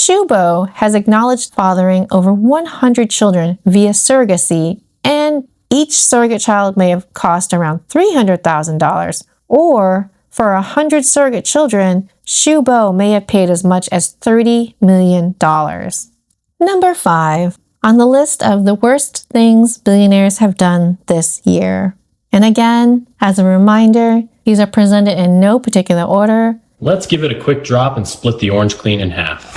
Shubo has acknowledged fathering over 100 children via surrogacy, and each surrogate child may have cost around $300,000, or for 100 surrogate children, Shubo may have paid as much as $30 million. Number 5 on the list of the worst things billionaires have done this year. And again, as a reminder, these are presented in no particular order. Let's give it a quick drop and split the orange clean in half.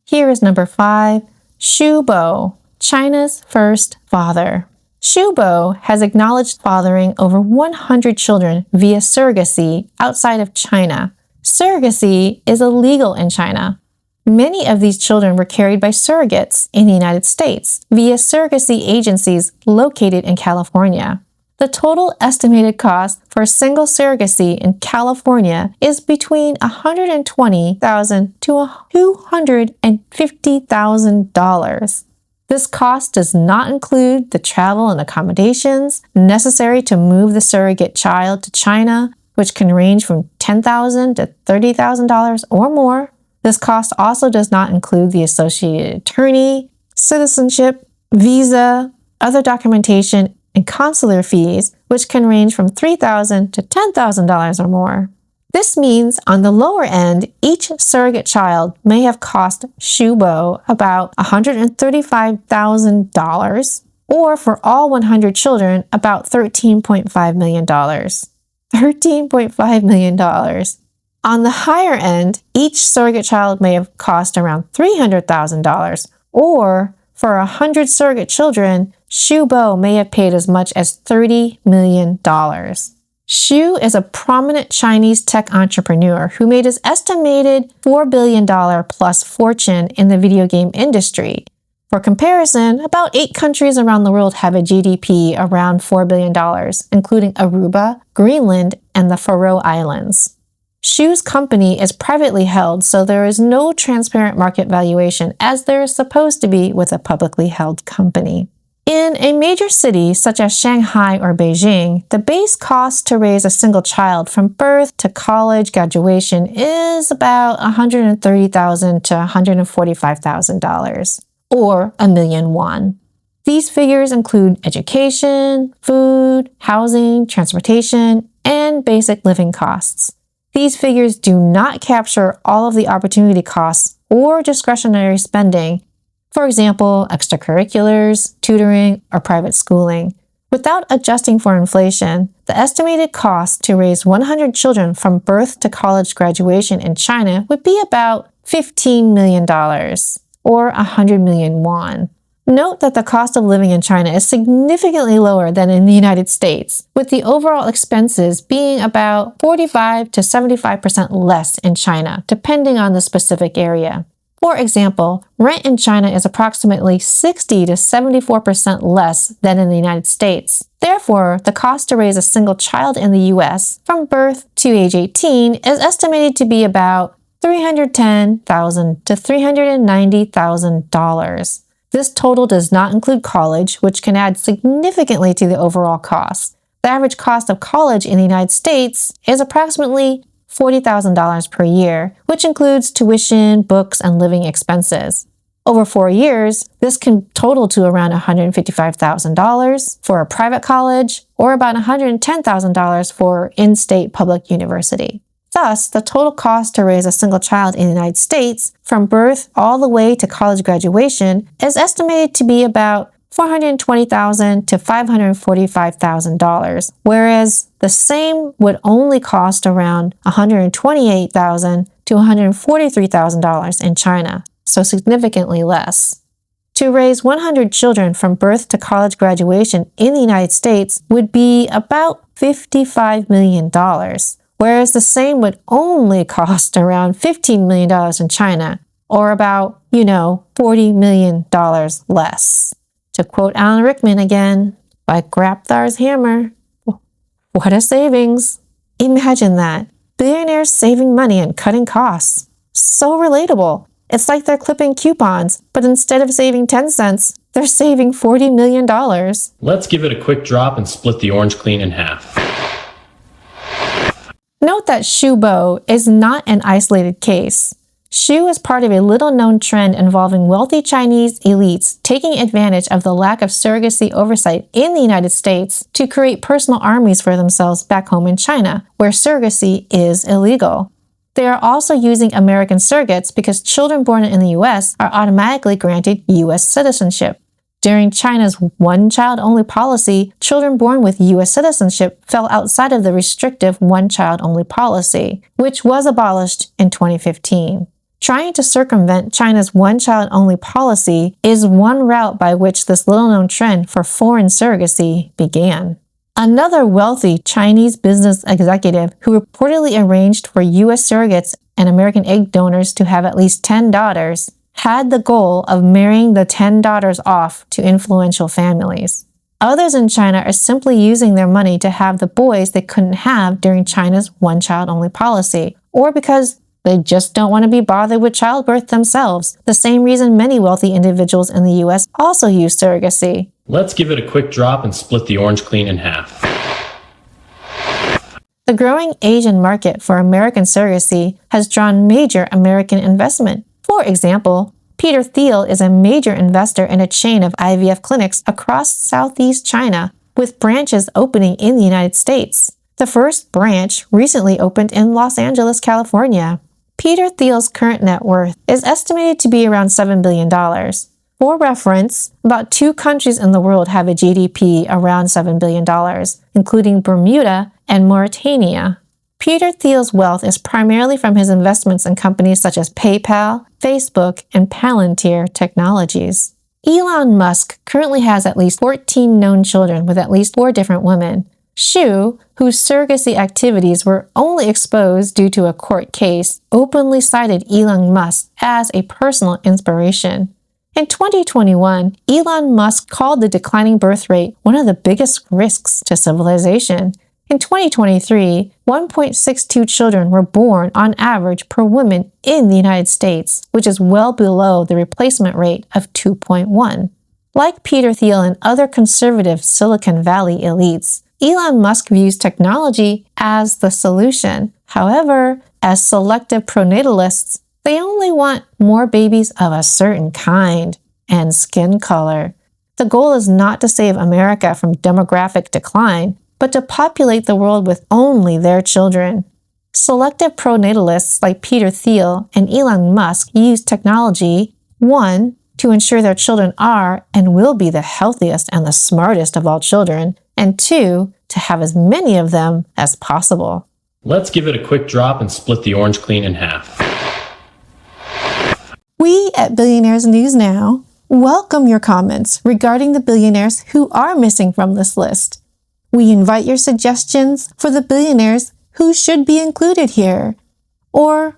Here is number 5, Shubo, China's first father. Shubo has acknowledged fathering over 100 children via surrogacy outside of China. Surrogacy is illegal in China. Many of these children were carried by surrogates in the United States via surrogacy agencies located in California. The total estimated cost for a single surrogacy in California is between $120,000 to $250,000. This cost does not include the travel and accommodations necessary to move the surrogate child to China, which can range from $10,000 to $30,000 or more. This cost also does not include the associated attorney, citizenship, visa, other documentation, and consular fees, which can range from $3,000 to $10,000 or more. This means on the lower end, each surrogate child may have cost Shubo about $135,000, or for all 100 children, about $13.5 million. $13.5 million. On the higher end, each surrogate child may have cost around $300,000, or for 100 surrogate children, Shubo may have paid as much as $30 million. Xu is a prominent Chinese tech entrepreneur who made his estimated $4 billion plus fortune in the video game industry. For comparison, about 8 countries around the world have a GDP around $4 billion, including Aruba, Greenland, and the Faroe Islands. Xu's company is privately held, so there is no transparent market valuation as there is supposed to be with a publicly held company. In a major city such as Shanghai or Beijing, the base cost to raise a single child from birth to college graduation is about $130,000 to $145,000, or $1,000,000. These figures include education, food, housing, transportation, and basic living costs. These figures do not capture all of the opportunity costs or discretionary spending, for example, extracurriculars, tutoring, or private schooling. Without adjusting for inflation, the estimated cost to raise 100 children from birth to college graduation in China would be about $15 million, or 100 million won. Note that the cost of living in China is significantly lower than in the United States, with the overall expenses being about 45 to 75% less in China, depending on the specific area. For example, rent in China is approximately 60 to 74% less than in the United States. Therefore, the cost to raise a single child in the US from birth to age 18 is estimated to be about $310,000 to $390,000. This total does not include college, which can add significantly to the overall cost. The average cost of college in the United States is approximately $40,000 per year, which includes tuition, books, and living expenses. Over 4 years, this can total to around $155,000 for a private college, or about $110,000 for in-state public university. Thus, the total cost to raise a single child in the United States from birth all the way to college graduation is estimated to be about $420,000 to $545,000, whereas the same would only cost around $128,000 to $143,000 in China, so significantly less. To raise 100 children from birth to college graduation in the United States would be about $55 million. Whereas the same would only cost around $15 million in China, or about, $40 million less. To quote Alan Rickman again, by Grabthar's hammer, what a savings. Imagine that. Billionaires saving money and cutting costs. So relatable. It's like they're clipping coupons, but instead of saving 10 cents, they're saving $40 million. Let's give it a quick drop and split the orange clean in half. Note that Shubo is not an isolated case. Xu is part of a little-known trend involving wealthy Chinese elites taking advantage of the lack of surrogacy oversight in the United States to create personal armies for themselves back home in China, where surrogacy is illegal. They are also using American surrogates because children born in the U.S. are automatically granted U.S. citizenship. During China's one-child-only policy, children born with U.S. citizenship fell outside of the restrictive one-child-only policy, which was abolished in 2015. Trying to circumvent China's one-child-only policy is one route by which this little-known trend for foreign surrogacy began. Another wealthy Chinese business executive who reportedly arranged for U.S. surrogates and American egg donors to have at least 10 daughters had the goal of marrying the 10 daughters off to influential families. Others in China are simply using their money to have the boys they couldn't have during China's one-child-only policy, or because they just don't want to be bothered with childbirth themselves, the same reason many wealthy individuals in the U.S. also use surrogacy. Let's give it a quick drop and split the orange clean in half. The growing Asian market for American surrogacy has drawn major American investment. For example, Peter Thiel is a major investor in a chain of IVF clinics across Southeast China, with branches opening in the United States. The first branch recently opened in Los Angeles, California. Peter Thiel's current net worth is estimated to be around $7 billion. For reference, about 2 countries in the world have a GDP around $7 billion, including Bermuda and Mauritania. Peter Thiel's wealth is primarily from his investments in companies such as PayPal, Facebook, and Palantir Technologies. Elon Musk currently has at least 14 known children with at least 4 different women. Xu, whose surrogacy activities were only exposed due to a court case, openly cited Elon Musk as a personal inspiration. In 2021, Elon Musk called the declining birth rate one of the biggest risks to civilization. In 2023, 1.62 children were born on average per woman in the United States, which is well below the replacement rate of 2.1. Like Peter Thiel and other conservative Silicon Valley elites, Elon Musk views technology as the solution. However, as selective pronatalists, they only want more babies of a certain kind and skin color. The goal is not to save America from demographic decline, but to populate the world with only their children. Selective pronatalists like Peter Thiel and Elon Musk use technology, 1, to ensure their children are and will be the healthiest and the smartest of all children, and 2, to have as many of them as possible. Let's give it a quick drop and split the orange clean in half. We at Billionaires News Now welcome your comments regarding the billionaires who are missing from this list. We invite your suggestions for the billionaires who should be included here, or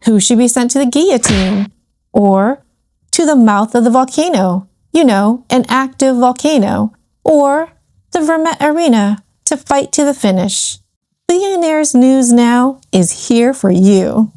who should be sent to the guillotine, or to the mouth of the volcano, an active volcano, or the Vermette Arena to fight to the finish. Billionaires News Now is here for you.